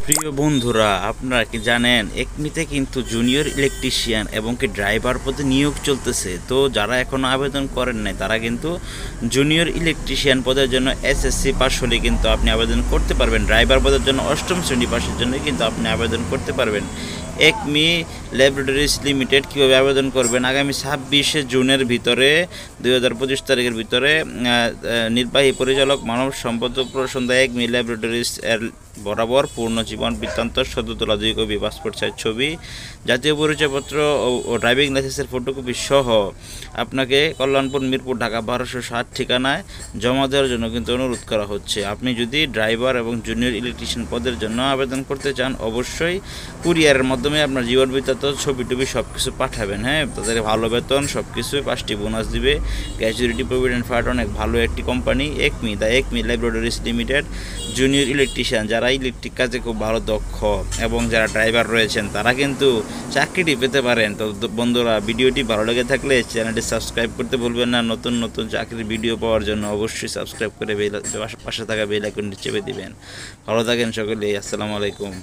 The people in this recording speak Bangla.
প্রিয় বন্ধুরা, আপনারা কি জানেন একমিতে কিন্তু জুনিয়র ইলেকট্রিশিয়ান এবং কি ড্রাইভার পদে নিয়োগ চলতেছে। তো যারা এখনও আবেদন করেন নাই তারা কিন্তু জুনিয়র ইলেকট্রিশিয়ান পদের জন্য এসএসসি পাস হলে কিন্তু আপনি আবেদন করতে পারবেন। ড্রাইভার পদের জন্য অষ্টম শ্রেণী পাশের জন্য কিন্তু আপনি আবেদন করতে পারবেন। একমি ল্যাবরেটরিজ লিমিটেড কীভাবে আবেদন করবেন? আগামী 26শে জুনের ভিতরে 2025 তারিখের ভিতরে নির্বাহী পরিচালক মানব সম্পদ প্রসন্ধ্যা একমি ল্যাবরেটরিজ এর বরাবর পূর্ণ জীবন বৃত্তান্ত সদ্য তোলা 2 কপি পাসপোর্ট সাইজ ছবি, জাতীয় পরিচয়পত্র ও ড্রাইভিং লাইসেন্সের ফটোকপি সহ আপনাকে কল্যাণপুর মিরপুর ঢাকা 1260 ঠিকানায় জমা দেওয়ার জন্য কিন্তু অনুরোধ করা হচ্ছে। আপনি যদি ড্রাইভার এবং জুনিয়র ইলেকট্রিশিয়ান পদের জন্য আবেদন করতে চান অবশ্যই কুরিয়ারের মাধ্যমে আপনার জীবন বৃত্তান্ত ছবি টবি সব কিছু পাঠাবেন। হ্যাঁ, তাদের ভালো বেতন সব কিছুই 5টি বোনাস দিবে। গ্র্যাচুইটি প্রভিডেন্ট ফান্ড অনেক ভালো একটি company Acme laboratories limited. Junior electrician যারা ইলেকট্রিক কাজে খুব ভালো দক্ষ এবং যারা ড্রাইভার রয়েছেন তারা কিন্তু চাকরিটি পেতে পারেন। তো বন্ধুরা, ভিডিওটি ভালো লেগে থাকলে চ্যানেলটি সাবস্ক্রাইব করতে ভুলবেন না। নতুন নতুন চাকরির ভিডিও পাওয়ার জন্য অবশ্যই সাবস্ক্রাইব করে পাশে থাকা বেল আইকনটি চেপে দিবেন। ভালো থাকেন সকলেই। আসসালামু আলাইকুম।